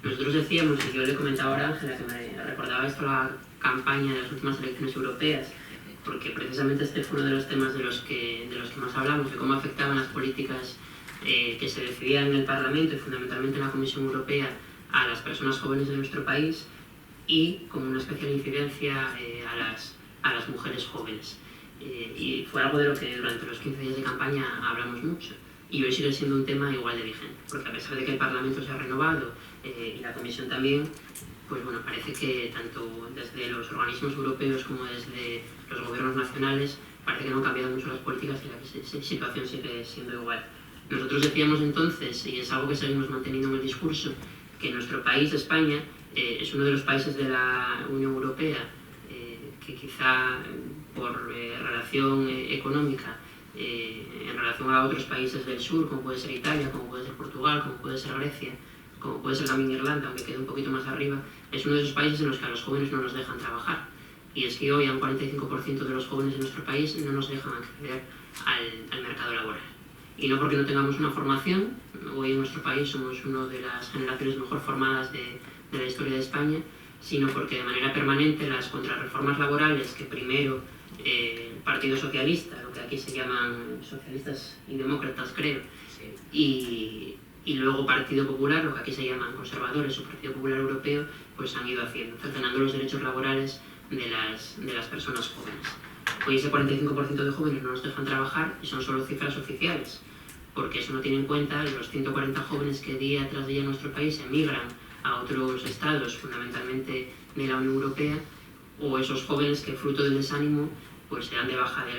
Nosotros decíamos, y yo le comentaba ahora a Ángela, que me recordaba esto la campaña de las últimas elecciones europeas, porque precisamente este fue uno de los temas de los que más hablamos, de cómo afectaban las políticas que se decidían en el Parlamento y fundamentalmente en la Comisión Europea a las personas jóvenes de nuestro país y con una especial incidencia a las mujeres jóvenes. Y fue algo de lo que durante los 15 días de campaña hablamos mucho. Y hoy sigue siendo un tema igual de vigente, porque a pesar de que el Parlamento se ha renovado y la Comisión también, pues bueno, parece que tanto desde los organismos europeos como desde los gobiernos nacionales parece que no han cambiado mucho las políticas y la situación sigue siendo igual. Nosotros decíamos entonces, y es algo que seguimos manteniendo en el discurso, que nuestro país, España, es uno de los países de la Unión Europea que quizá por relación económica, en relación a otros países del sur, como puede ser Italia, como puede ser Portugal, como puede ser Grecia, como puede ser también Irlanda, aunque quede un poquito más arriba, es uno de esos países en los que a los jóvenes no nos dejan trabajar. Y es que hoy a un 45% de los jóvenes de nuestro país no nos dejan acceder al mercado laboral. Y no porque no tengamos una formación, hoy en nuestro país somos una de las generaciones mejor formadas de la historia de España, sino porque de manera permanente las contrarreformas laborales que primero el Partido Socialista, lo que aquí se llaman socialistas y demócratas creo, y luego Partido Popular, lo que aquí se llaman conservadores o Partido Popular Europeo, pues han ido haciendo, cercenando los derechos laborales de las personas jóvenes. Hoy ese 45% de jóvenes no nos dejan trabajar y son solo cifras oficiales, porque eso no tiene en cuenta los 140 jóvenes que día tras día en nuestro país emigran a otros estados, fundamentalmente de la Unión Europea, o esos jóvenes que fruto del desánimo pues se dan de baja de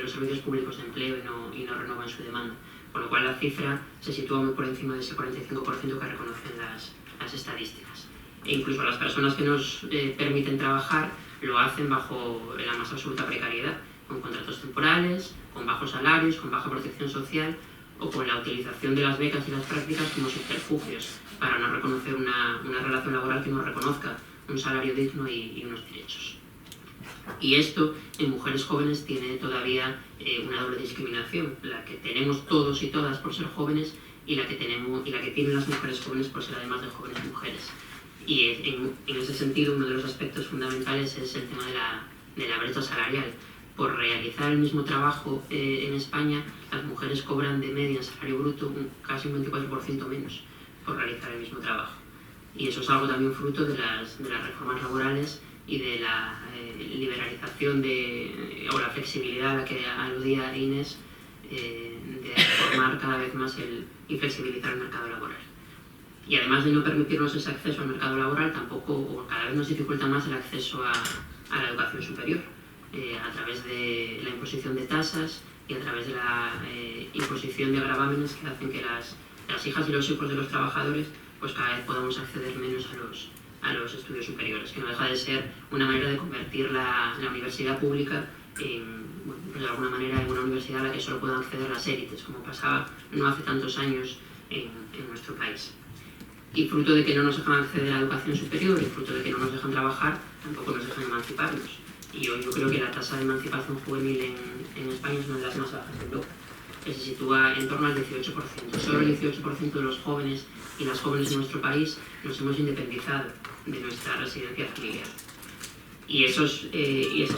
los servicios públicos de empleo y no renovan su demanda. Con lo cual la cifra se sitúa muy por encima de ese 45% que reconocen las estadísticas. E incluso las personas que nos permiten trabajar lo hacen bajo la más absoluta precariedad, con contratos temporales, con bajos salarios, con baja protección social o con la utilización de las becas y las prácticas como subterfugios para no reconocer una relación laboral que no reconozca un salario digno y unos derechos. Y esto en mujeres jóvenes tiene todavía una doble discriminación, la que tenemos todos y todas por ser jóvenes y la que tienen las mujeres jóvenes por ser además de jóvenes mujeres. Y en ese sentido uno de los aspectos fundamentales es el tema de la brecha salarial. Por realizar el mismo trabajo en España, las mujeres cobran de media en salario bruto casi un 24% menos por realizar el mismo trabajo. Y eso es algo también fruto de las reformas laborales y de la liberalización o la flexibilidad a la que aludía Inés, de reformar cada vez más y flexibilizar el mercado laboral. Y además de no permitirnos ese acceso al mercado laboral, tampoco, o cada vez nos dificulta más el acceso a la educación superior, a través de la imposición de tasas y a través de la imposición de gravámenes que hacen que las hijas y los hijos de los trabajadores pues cada vez podamos acceder menos a los estudios superiores, que no deja de ser una manera de convertir la universidad pública pues de alguna manera en una universidad a la que solo puedan acceder las élites, como pasaba no hace tantos años en nuestro país. Y fruto de que no nos dejan acceder a la educación superior y fruto de que no nos dejan trabajar, tampoco nos dejan emanciparnos. Y hoy yo creo que la tasa de emancipación juvenil en España es una de las más bajas de Europa, que se sitúa en torno al 18%. Solo el 18% de los jóvenes y las jóvenes de nuestro país nos hemos independizado de nuestra residencia familiar. Y esos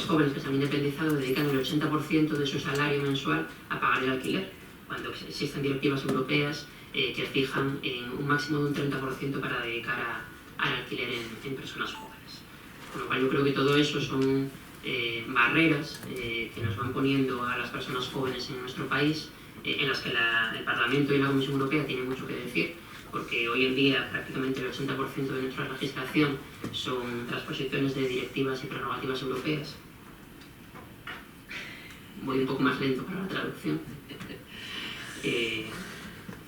jóvenes que se han independizado dedican el 80% de su salario mensual a pagar el alquiler, cuando existen directivas europeas que fijan en un máximo de un 30% para dedicar al alquiler en personas jóvenes. Con lo cual yo creo que todo eso son barreras que nos van poniendo a las personas jóvenes en nuestro país, en las que el Parlamento y la Comisión Europea tienen mucho que decir, porque hoy en día prácticamente el 80% de nuestra legislación son transposiciones de directivas y prerrogativas europeas. Voy un poco más lento para la traducción.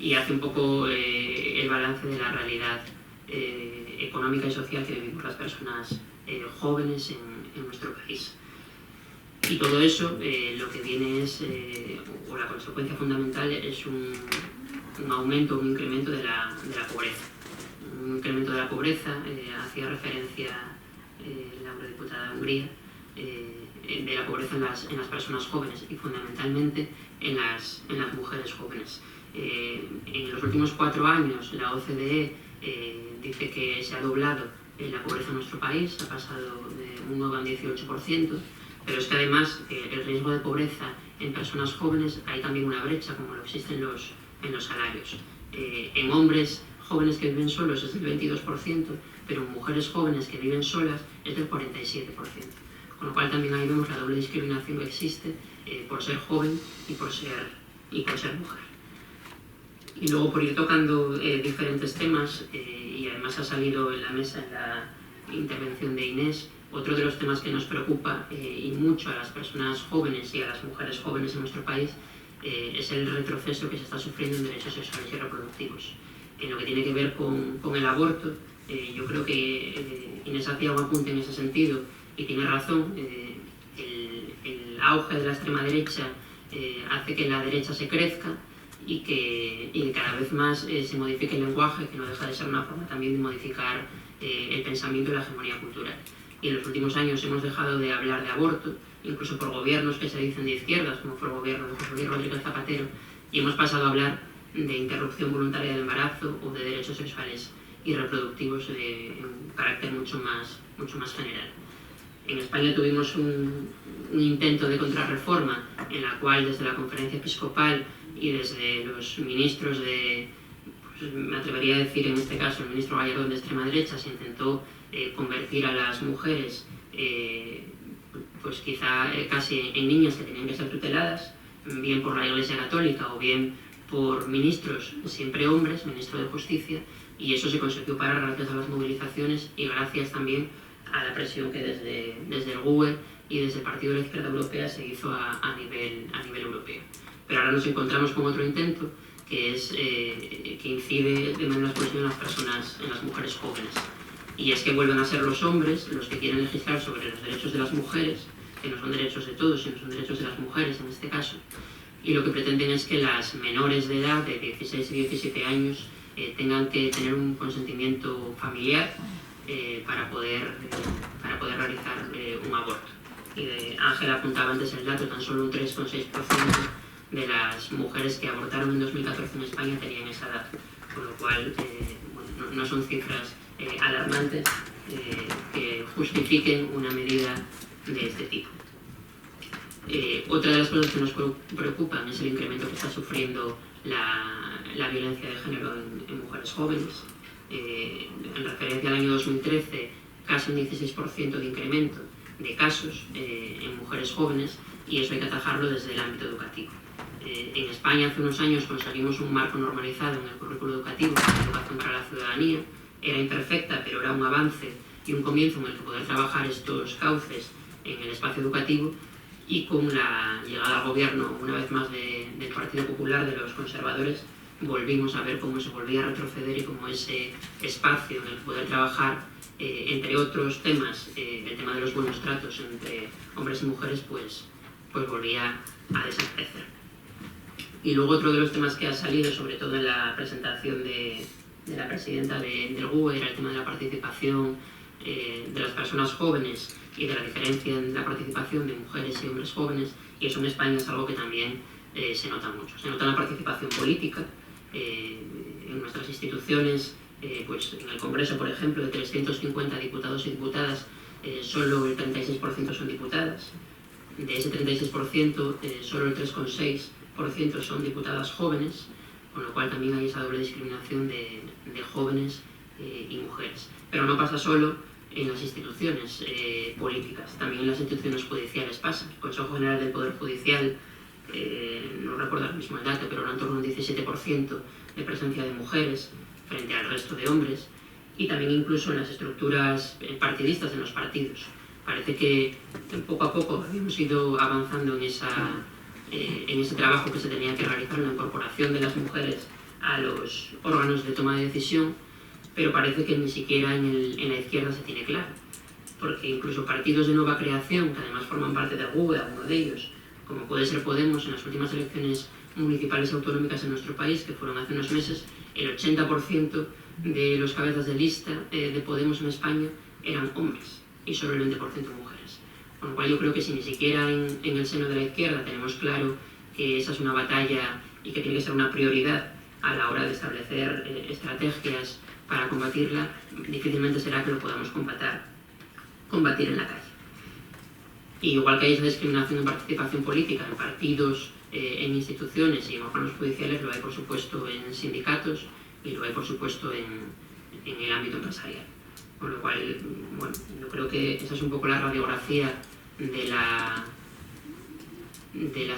Y hace un poco el balance de la realidad económica y social que vivimos las personas jóvenes en nuestro país. Y todo eso lo que viene es, o la consecuencia fundamental es un aumento, un incremento de la pobreza. Un incremento de la pobreza, hacía referencia la eurodiputada de Hungría, de la pobreza en las personas jóvenes y fundamentalmente en las mujeres jóvenes. En los últimos 4 años la OCDE dice que se ha doblado la pobreza en nuestro país, ha pasado de un 9 a un 18%, pero es que además el riesgo de pobreza en personas jóvenes hay también una brecha, como lo existe en los salarios. En hombres jóvenes que viven solos es del 22%, pero en mujeres jóvenes que viven solas es del 47%. Con lo cual también ahí vemos la doble discriminación que existe por ser joven y por ser mujer. Y luego, por ir tocando diferentes temas, y además ha salido en la mesa en la intervención de Inés, otro de los temas que nos preocupa y mucho a las personas jóvenes y a las mujeres jóvenes en nuestro país es el retroceso que se está sufriendo en derechos sexuales y reproductivos. En lo que tiene que ver con el aborto, yo creo que Inés hacía un apunte en ese sentido y tiene razón. El auge de la extrema derecha hace que la derecha se crezca y que cada vez más se modifique el lenguaje, que no deja de ser una forma también de modificar el pensamiento y la hegemonía cultural. Y en los últimos años hemos dejado de hablar de aborto, incluso por gobiernos que se dicen de izquierdas, como fue el gobierno de José Luis Rodríguez Zapatero, y hemos pasado a hablar de interrupción voluntaria del embarazo o de derechos sexuales y reproductivos en carácter mucho más general. En España tuvimos un intento de contrarreforma en la cual desde la conferencia episcopal y desde los ministros pues me atrevería a decir en este caso el ministro Gallardón de extrema derecha, se intentó convertir a las mujeres pues quizá casi en niñas que tenían que ser tuteladas, bien por la Iglesia Católica o bien por ministros, siempre hombres, ministro de Justicia, y eso se consiguió parar gracias a las movilizaciones y gracias también a la presión que desde el GUE y desde el Partido de la Izquierda Europea se hizo a nivel europeo. Pero ahora nos encontramos con otro intento que es que incide de manera exclusiva en las mujeres jóvenes. Y es que vuelven a ser los hombres los que quieren legislar sobre los derechos de las mujeres, que no son derechos de todos, sino son derechos de las mujeres en este caso. Y lo que pretenden es que las menores de edad, de 16 y 17 años, tengan que tener un consentimiento familiar para poder realizar un aborto. Y Ángela apuntaba antes el dato, tan solo un 3,6% de las mujeres que abortaron en 2014 en España tenían esa edad, con lo cual bueno, no son cifras alarmantes que justifiquen una medida de este tipo. Otra de las cosas que nos preocupan es el incremento que está sufriendo la violencia de género en mujeres jóvenes. En referencia al año 2013, casi un 16% de incremento de casos en mujeres jóvenes, y eso hay que atajarlo desde el ámbito educativo. En España hace unos años conseguimos un marco normalizado en el currículo educativo, la educación para la ciudadanía. Era imperfecta, pero era un avance y un comienzo en el que poder trabajar estos cauces en el espacio educativo, y con la llegada al gobierno, una vez más, del Partido Popular, de los conservadores, volvimos a ver cómo se volvía a retroceder y cómo ese espacio en el poder trabajar, entre otros temas, el tema de los buenos tratos entre hombres y mujeres, pues volvía a desaparecer. Y luego otro de los temas que ha salido, sobre todo en la presentación de la presidenta del GUE, era el tema de la participación de las personas jóvenes y de la diferencia en la participación de mujeres y hombres jóvenes, y eso en España es algo que también se nota mucho. Se nota en la participación política, en nuestras instituciones, pues en el Congreso, por ejemplo, de 350 diputados y diputadas, solo el 36% son diputadas. De ese 36%, solo el 3,6% son diputadas jóvenes, con lo cual también hay esa doble discriminación de jóvenes y mujeres. Pero no pasa solo en las instituciones políticas, también en las instituciones judiciales pasa. El Consejo General del Poder Judicial, no recuerdo ahora mismo el dato, pero era en torno a un 17% de presencia de mujeres frente al resto de hombres, y también incluso en las estructuras partidistas de los partidos. Parece que poco a poco hemos ido avanzando en ese trabajo que se tenía que realizar, en la incorporación de las mujeres a los órganos de toma de decisión, pero parece que ni siquiera en la izquierda se tiene claro, porque incluso partidos de nueva creación, que además forman parte del GUE, alguno de ellos, como puede ser Podemos, en las últimas elecciones municipales y autonómicas en nuestro país, que fueron hace unos meses, el 80% de los cabezas de lista de Podemos en España eran hombres y solo el 20% mujeres. Con lo cual yo creo que si ni siquiera en el seno de la izquierda tenemos claro que esa es una batalla y que tiene que ser una prioridad a la hora de establecer estrategias para combatirla, difícilmente será que lo podamos combatir en la calle. Y igual que hay esa discriminación en participación política, en partidos, en instituciones y en órganos judiciales, lo hay por supuesto en sindicatos y lo hay por supuesto en el ámbito empresarial. Con lo cual, bueno, yo creo que esa es un poco la radiografía de la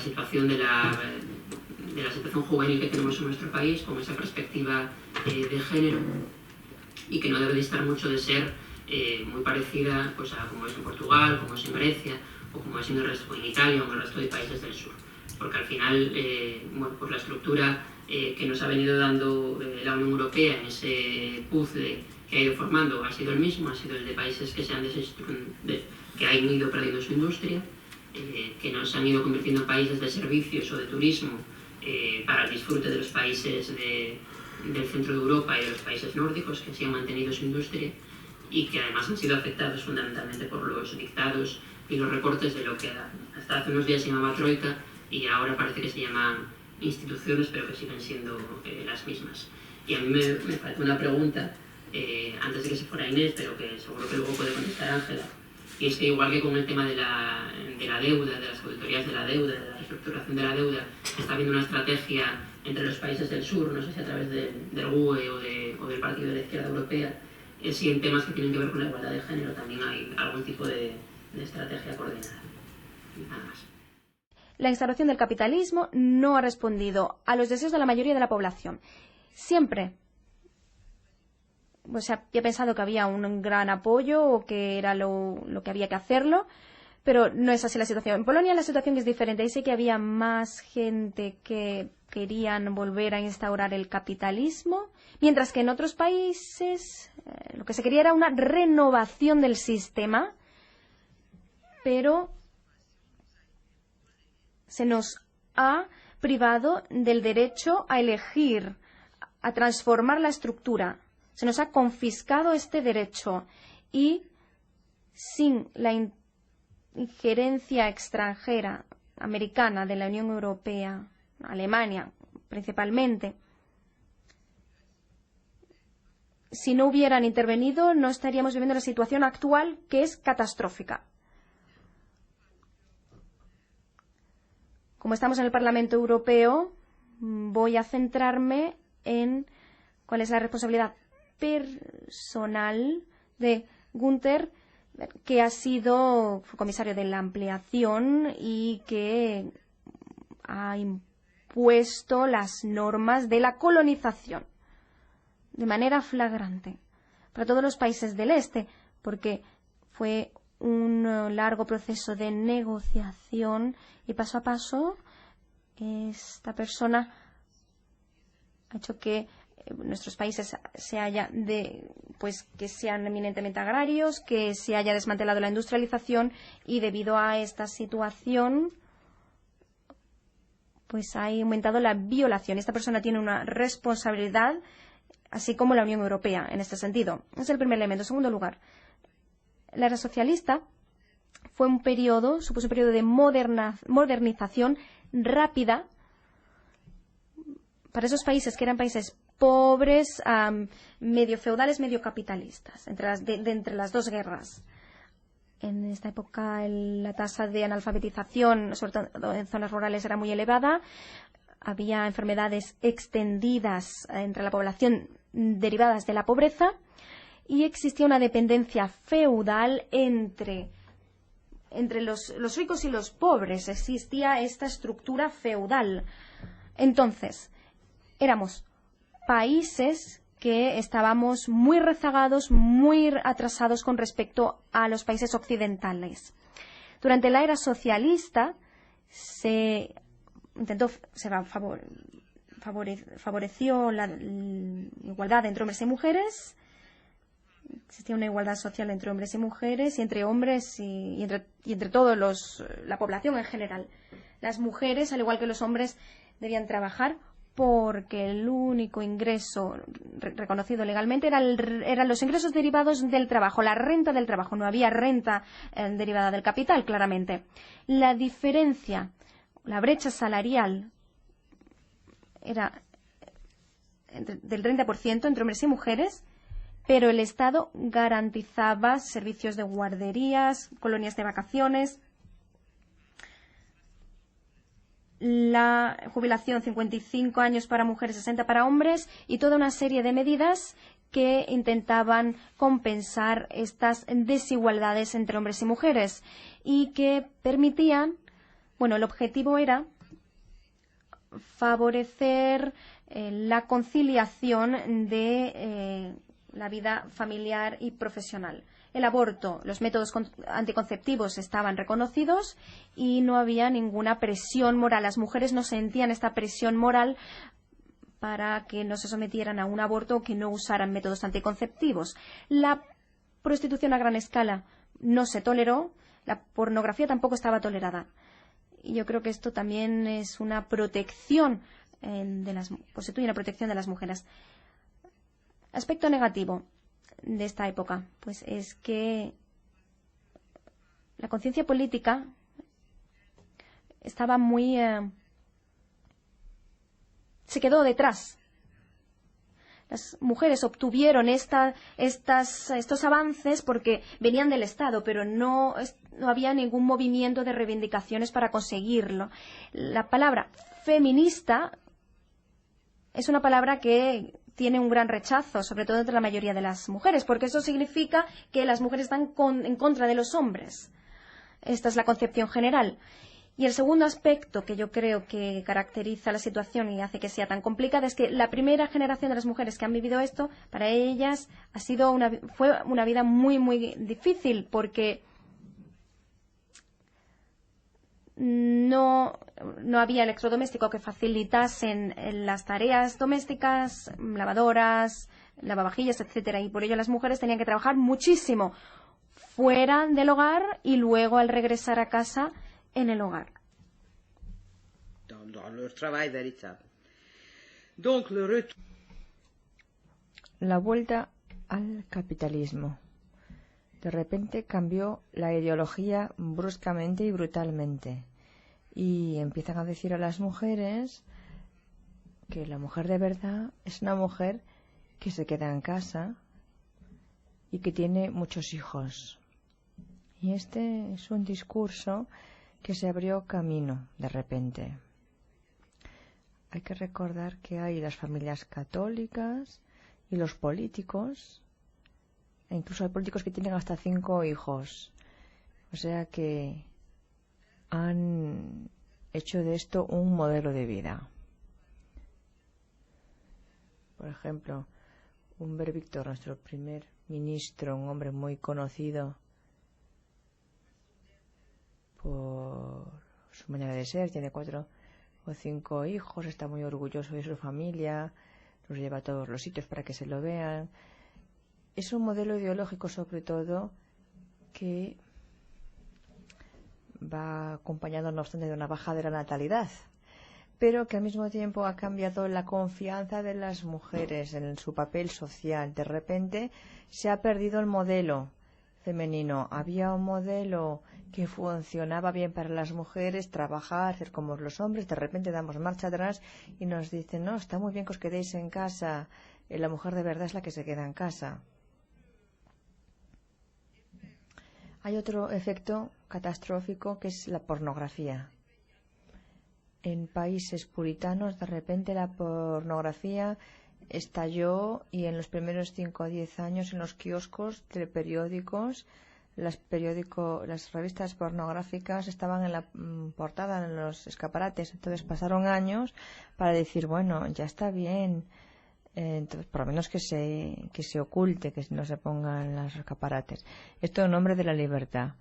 situación de la situación juvenil que tenemos en nuestro país, con esa perspectiva de género, y que no debe distar mucho de ser muy parecida pues, a como es en Portugal, como es en Grecia, o como es en Italia o en el resto de países del sur. Porque al final, bueno, pues la estructura que nos ha venido dando la Unión Europea en ese puzzle que ha ido formando ha sido el mismo, ha sido el de países que que han ido perdiendo su industria, que nos han ido convirtiendo en países de servicios o de turismo para el disfrute de los países del centro de Europa y de los países nórdicos, que sí han mantenido su industria y que además han sido afectados fundamentalmente por los dictados y los recortes de lo que hasta hace unos días se llamaba Troika y ahora parece que se llaman instituciones, pero que siguen siendo las mismas. Y a mí me falta una pregunta, antes de que se fuera Inés, pero que seguro que luego puede contestar Ángela. Y es que igual que con el tema de la deuda, de las auditorías de la deuda, de la reestructuración de la deuda, está habiendo una estrategia entre los países del sur, no sé si a través del GUE o del Partido de la Izquierda Europea, si en temas que tienen que ver con la igualdad de género también hay algún tipo de estrategia coordinada. Nada más. La instauración del capitalismo no ha respondido a los deseos de la mayoría de la población. Siempre se había pensado que había un gran apoyo o que era lo que había que hacerlo, pero no es así la situación. En Polonia la situación es diferente. Ahí sí que había más gente que querían volver a instaurar el capitalismo, mientras que en otros países lo que se quería era una renovación del sistema, pero se nos ha privado del derecho a elegir, a transformar la estructura. Se nos ha confiscado este derecho y sin la injerencia extranjera americana de la Unión Europea, Alemania principalmente, si no hubieran intervenido no estaríamos viviendo la situación actual, que es catastrófica. Como estamos en el Parlamento Europeo, voy a centrarme en cuál es la responsabilidad personal de Günther, que ha sido comisario de la ampliación y que ha impuesto las normas de la colonización de manera flagrante para todos los países del este, porque fue un largo proceso de negociación y paso a paso esta persona ha hecho que nuestros países que sean eminentemente agrarios, que se haya desmantelado la industrialización y debido a esta situación pues ha aumentado la violación. Esta persona tiene una responsabilidad, así como la Unión Europea en este sentido. Ese es el primer elemento. En segundo lugar, la era socialista supuso un periodo de modernización rápida para esos países que eran países pobres, medio feudales, medio capitalistas, entre las dos guerras. En esta época la tasa de analfabetización, sobre todo en zonas rurales, era muy elevada. Había enfermedades extendidas entre la población derivadas de la pobreza y existía una dependencia feudal entre los ricos y los pobres. Existía esta estructura feudal. Entonces, éramos países que estábamos muy rezagados, muy atrasados con respecto a los países occidentales. Durante la era socialista favoreció la igualdad entre hombres y mujeres. Existía una igualdad social entre hombres y mujeres y entre hombres y entre toda la población en general. Las mujeres, al igual que los hombres, debían trabajar porque el único ingreso reconocido legalmente eran los ingresos derivados del trabajo, la renta del trabajo. No había renta derivada del capital, claramente. La diferencia, la brecha salarial era del 30% entre hombres y mujeres, pero el Estado garantizaba servicios de guarderías, colonias de vacaciones, la jubilación 55 años para mujeres, 60 para hombres y toda una serie de medidas que intentaban compensar estas desigualdades entre hombres y mujeres y que permitían, bueno, el objetivo era favorecer la conciliación de la vida familiar y profesional. El aborto, los métodos anticonceptivos estaban reconocidos y no había ninguna presión moral. Las mujeres no sentían esta presión moral para que no se sometieran a un aborto o que no usaran métodos anticonceptivos. La prostitución a gran escala no se toleró, la pornografía tampoco estaba tolerada. Y yo creo que esto también es una protección constituye una protección de las mujeres. Aspecto negativo de esta época, pues es que la conciencia política estaba muy se quedó detrás. Las mujeres obtuvieron estos avances porque venían del Estado, pero no había ningún movimiento de reivindicaciones para conseguirlo. La palabra feminista es una palabra que tiene un gran rechazo, sobre todo entre la mayoría de las mujeres, porque eso significa que las mujeres están en contra de los hombres. Esta es la concepción general. Y el segundo aspecto que yo creo que caracteriza la situación y hace que sea tan complicada es que la primera generación de las mujeres que han vivido esto, para ellas fue una vida muy, muy difícil porque no había electrodoméstico que facilitasen las tareas domésticas, lavadoras, lavavajillas, etcétera, y por ello las mujeres tenían que trabajar muchísimo fuera del hogar y luego al regresar a casa en el hogar. La vuelta al capitalismo. De repente cambió la ideología bruscamente y brutalmente. Y empiezan a decir a las mujeres que la mujer de verdad es una mujer que se queda en casa y que tiene muchos hijos. Y este es un discurso que se abrió camino de repente. Hay que recordar que hay las familias católicas y los políticos, e incluso hay políticos que tienen hasta 5 hijos. O sea que han hecho de esto un modelo de vida. Por ejemplo, Humbert Víctor, nuestro primer ministro, un hombre muy conocido por su manera de ser, tiene 4 o 5 hijos, está muy orgulloso de su familia, los lleva a todos los sitios para que se lo vean. Es un modelo ideológico, sobre todo, que va acompañado, no obstante, de una bajada de la natalidad, pero que al mismo tiempo ha cambiado la confianza de las mujeres en su papel social. De repente se ha perdido el modelo femenino. Había un modelo que funcionaba bien para las mujeres, trabajar, ser como los hombres. De repente damos marcha atrás y nos dicen, no, está muy bien que os quedéis en casa. La mujer de verdad es la que se queda en casa. Hay otro efecto catastrófico que es la pornografía. En países puritanos, de repente la pornografía estalló y en los primeros 5 o 10 años en los kioscos de periódicos, las revistas pornográficas estaban en la portada, en los escaparates. Entonces pasaron años para decir, bueno, ya está bien, entonces, por lo menos que se oculte, que no se pongan los escaparates. Esto en nombre de la libertad.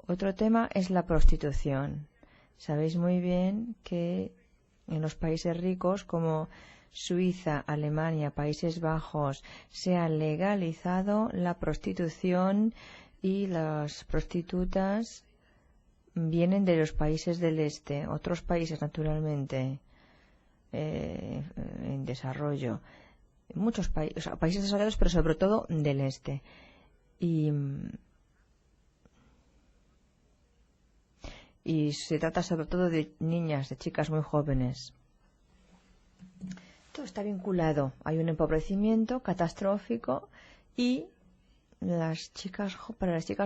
Otro tema es la prostitución. Sabéis muy bien que en los países ricos como Suiza, Alemania, Países Bajos, se ha legalizado la prostitución y las prostitutas vienen de los países del este, otros países naturalmente en desarrollo, muchos países desarrollados, pero sobre todo del este. Y se trata sobre todo de niñas, de chicas muy jóvenes. Todo está vinculado. Hay un empobrecimiento catastrófico y para las chicas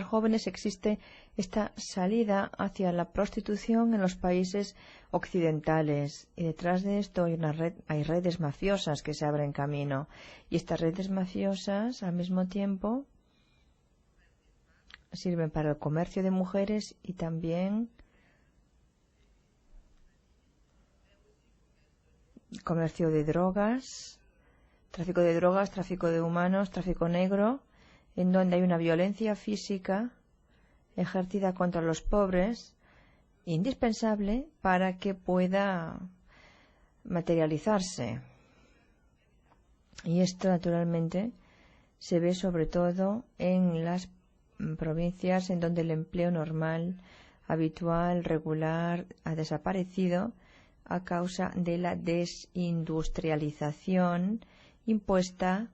jóvenes existe esta salida hacia la prostitución en los países occidentales, y detrás de esto hay redes mafiosas que se abren camino, y estas redes mafiosas al mismo tiempo sirven para el comercio de mujeres y también comercio de drogas, tráfico de humanos, tráfico negro, en donde hay una violencia física ejercida contra los pobres, indispensable para que pueda materializarse. Y esto, naturalmente, se ve sobre todo en las provincias en donde el empleo normal, habitual, regular, ha desaparecido a causa de la desindustrialización impuesta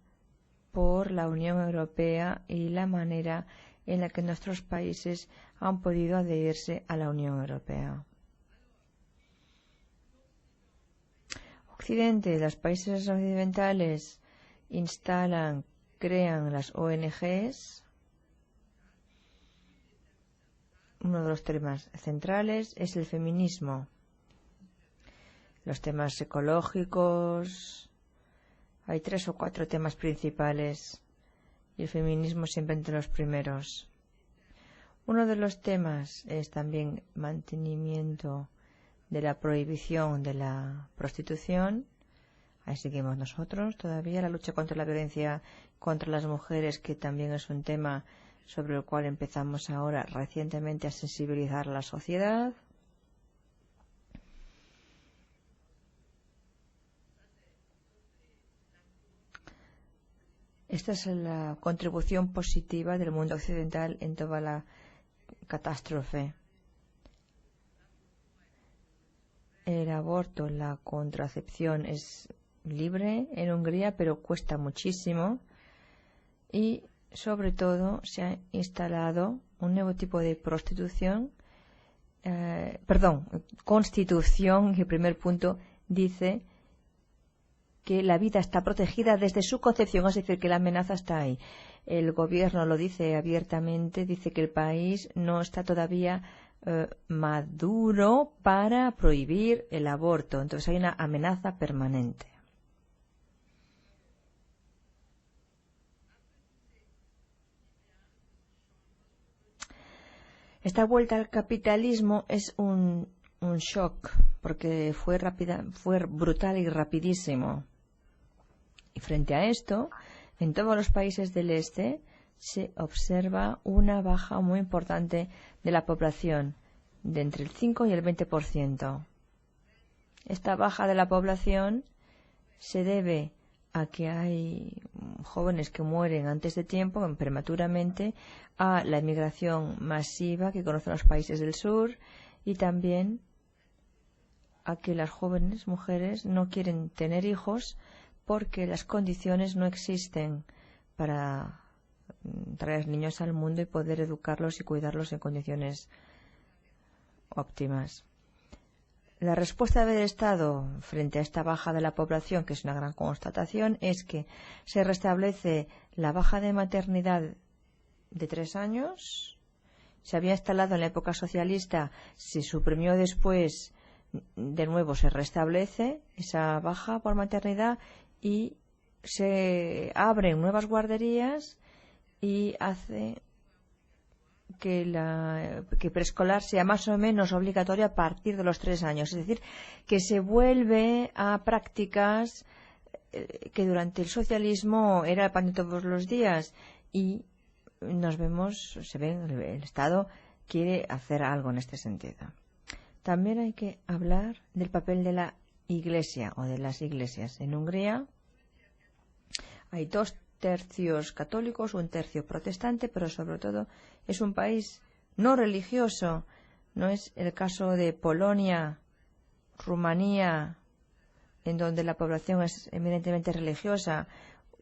por la Unión Europea y la manera en la que nuestros países han podido adherirse a la Unión Europea. Occidente, los países occidentales crean las ONGs. Uno de los temas centrales es el feminismo. Los temas ecológicos. Hay 3 o 4 temas principales y el feminismo siempre entre los primeros. Uno de los temas es también mantenimiento de la prohibición de la prostitución. Ahí seguimos nosotros todavía. La lucha contra la violencia contra las mujeres, que también es un tema sobre el cual empezamos ahora recientemente a sensibilizar a la sociedad. Esta es la contribución positiva del mundo occidental en toda la catástrofe. El aborto, la contracepción es libre en Hungría, pero cuesta muchísimo. Y sobre todo se ha instalado un nuevo tipo de constitución, y el primer punto dice que la vida está protegida desde su concepción, es decir, que la amenaza está ahí. El gobierno lo dice abiertamente, dice que el país no está todavía maduro para prohibir el aborto. Entonces hay una amenaza permanente. Esta vuelta al capitalismo es un shock, porque fue brutal y rapidísimo. Y frente a esto, en todos los países del este se observa una baja muy importante de la población, de entre el 5 y el 20%. Esta baja de la población se debe a que hay jóvenes que mueren antes de tiempo, prematuramente, a la emigración masiva que conocen los países del sur, y también a que las jóvenes mujeres no quieren tener hijos porque las condiciones no existen para traer niños al mundo y poder educarlos y cuidarlos en condiciones óptimas. La respuesta del Estado frente a esta baja de la población, que es una gran constatación, es que se restablece la baja de maternidad de 3 años. Se había instalado en la época socialista, se suprimió después, de nuevo se restablece esa baja por maternidad y se abren nuevas guarderías y hace que preescolar sea más o menos obligatorio a partir de los 3 años. Es decir, que se vuelve a prácticas que durante el socialismo era el pan de todos los días, y el Estado quiere hacer algo en este sentido. También hay que hablar del papel de la Iglesia o de las iglesias. En Hungría hay 2 tercios católicos, 1 tercio protestante, pero sobre todo es un país no religioso. No es el caso de Polonia, Rumanía, en donde la población es eminentemente religiosa.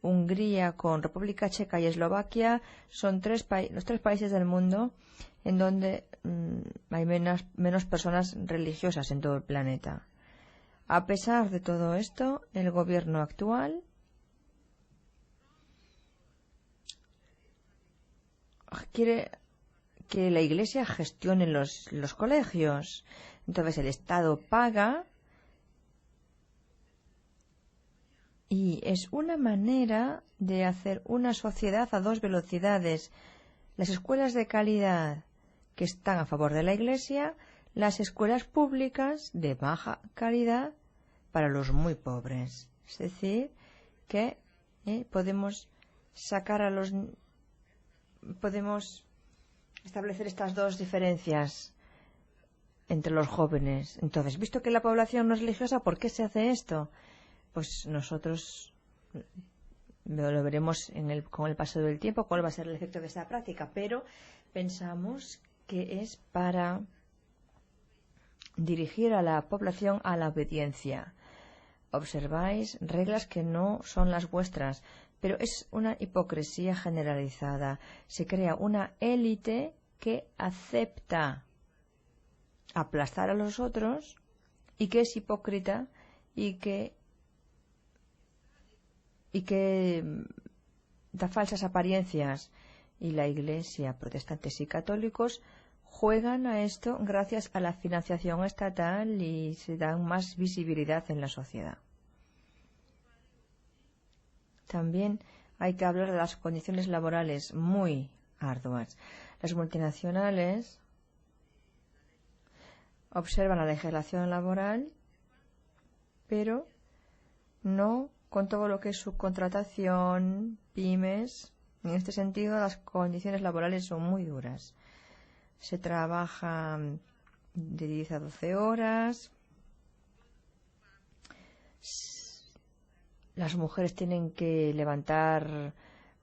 Hungría, con República Checa y Eslovaquia, son los 3 países del mundo en donde hay menos personas religiosas en todo el planeta. A pesar de todo esto, el gobierno actual quiere que la Iglesia gestione los colegios. Entonces el Estado paga y es una manera de hacer una sociedad a dos velocidades. Las escuelas de calidad que están a favor de la Iglesia, las escuelas públicas de baja calidad para los muy pobres. Es decir, que podemos establecer estas dos diferencias entre los jóvenes. Entonces, visto que la población no es religiosa, ¿por qué se hace esto? Pues nosotros lo veremos con el paso del tiempo cuál va a ser el efecto de esta práctica, pero pensamos que es para dirigir a la población a la obediencia. Observáis reglas que no son las vuestras, pero es una hipocresía generalizada. Se crea una élite que acepta aplastar a los otros y que es hipócrita y que da falsas apariencias. Y la Iglesia, protestantes y católicos, juegan a esto gracias a la financiación estatal y se dan más visibilidad en la sociedad. También hay que hablar de las condiciones laborales muy arduas. Las multinacionales observan la legislación laboral, pero no con todo lo que es subcontratación, pymes. En este sentido, las condiciones laborales son muy duras. Se trabaja de 10 a 12 horas. Las mujeres tienen que levantar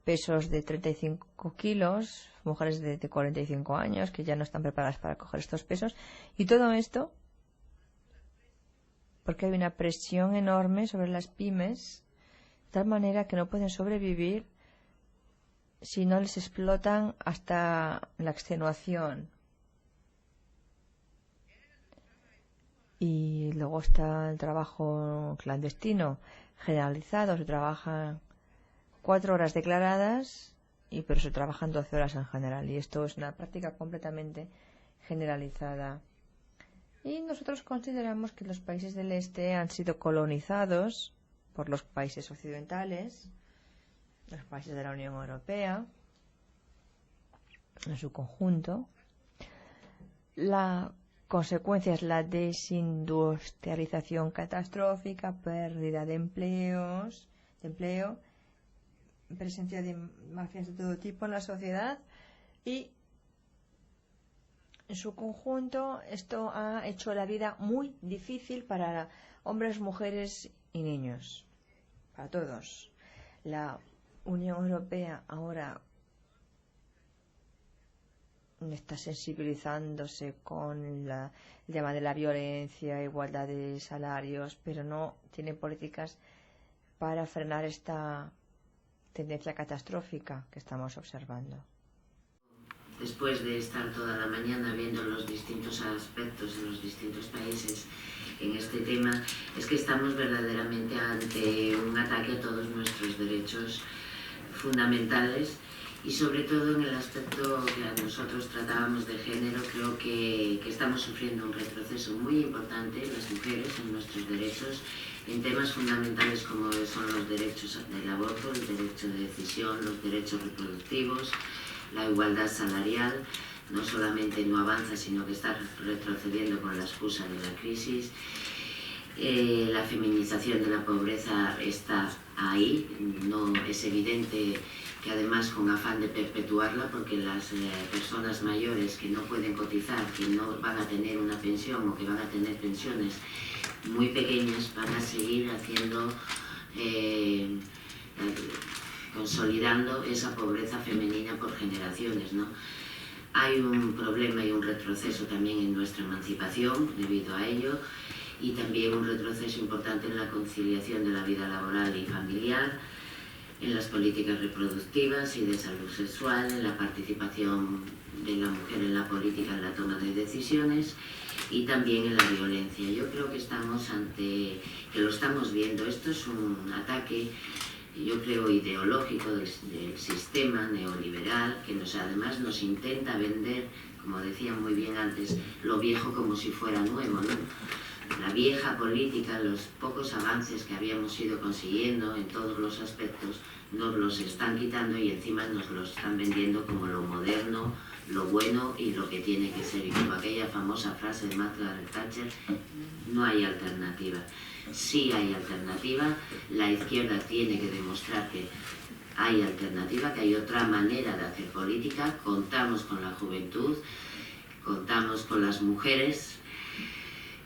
pesos de 35 kilos, mujeres de 45 años que ya no están preparadas para coger estos pesos. Y todo esto porque hay una presión enorme sobre las pymes, de tal manera que no pueden sobrevivir si no les explotan hasta la extenuación. Y luego está el trabajo clandestino, generalizado. Se trabajan 4 horas declaradas, pero se trabajan 12 horas en general. Y esto es una práctica completamente generalizada. Y nosotros consideramos que los países del este han sido colonizados por los países occidentales, los países de la Unión Europea, en su conjunto. La consecuencia es la desindustrialización catastrófica, pérdida de empleo, presencia de mafias de todo tipo en la sociedad y en su conjunto esto ha hecho la vida muy difícil para hombres, mujeres y niños, para todos. La Unión Europea ahora está sensibilizándose con el tema de la violencia, igualdad de salarios, pero no tiene políticas para frenar esta tendencia catastrófica que estamos observando. Después de estar toda la mañana viendo los distintos aspectos de los distintos países en este tema, es que estamos verdaderamente ante un ataque a todos nuestros derechos fundamentales y sobre todo en el aspecto que nosotros tratábamos de género. Creo que estamos sufriendo un retroceso muy importante, las mujeres, en nuestros derechos, en temas fundamentales como son los derechos del aborto, el derecho de decisión, los derechos reproductivos, la igualdad salarial. No solamente no avanza, sino que está retrocediendo con la excusa de la crisis. La feminización de la pobreza está ahí, no es evidente que además con afán de perpetuarla, porque las personas mayores que no pueden cotizar, que no van a tener una pensión o que van a tener pensiones muy pequeñas, van a seguir haciendo, consolidando esa pobreza femenina por generaciones, ¿no? Hay un problema y un retroceso también en nuestra emancipación debido a ello, y también un retroceso importante en la conciliación de la vida laboral y familiar, en las políticas reproductivas y de salud sexual, en la participación de la mujer en la política, en la toma de decisiones, y también en la violencia. Yo creo que estamos ante, que lo estamos viendo, esto es un ataque yo creo, ideológico del sistema neoliberal, que además nos intenta vender, como decía muy bien antes, lo viejo como si fuera nuevo, ¿no? La vieja política, los pocos avances que habíamos ido consiguiendo en todos los aspectos, nos los están quitando y encima nos los están vendiendo como lo moderno, lo bueno y lo que tiene que ser. Y como aquella famosa frase de Margaret Thatcher, no hay alternativa. Sí hay alternativa, la izquierda tiene que demostrar que hay alternativa, que hay otra manera de hacer política. Contamos con la juventud, contamos con las mujeres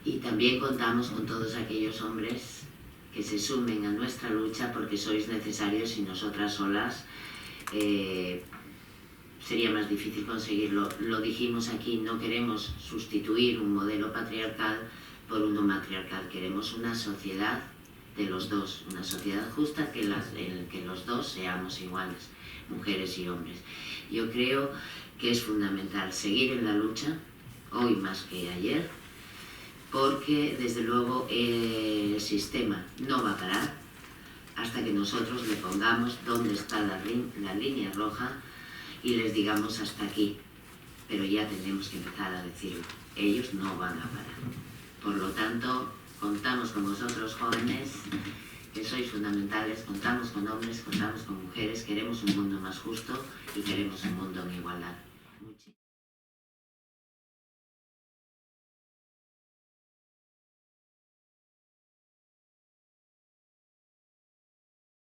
y también contamos con todos aquellos hombres que se sumen a nuestra lucha, porque sois necesarios y nosotras solas sería más difícil conseguirlo. Lo dijimos aquí, no queremos sustituir un modelo patriarcal por uno matriarcal, queremos una sociedad de los dos, una sociedad justa en la que los dos seamos iguales, mujeres y hombres. Yo creo que es fundamental seguir en la lucha, hoy más que ayer, porque desde luego el sistema no va a parar hasta que nosotros le pongamos dónde está la línea roja y les digamos hasta aquí. Pero ya tenemos que empezar a decirlo, ellos no van a parar. Por lo tanto, contamos con vosotros, jóvenes, que sois fundamentales, contamos con hombres, contamos con mujeres, queremos un mundo más justo y queremos un mundo en igualdad.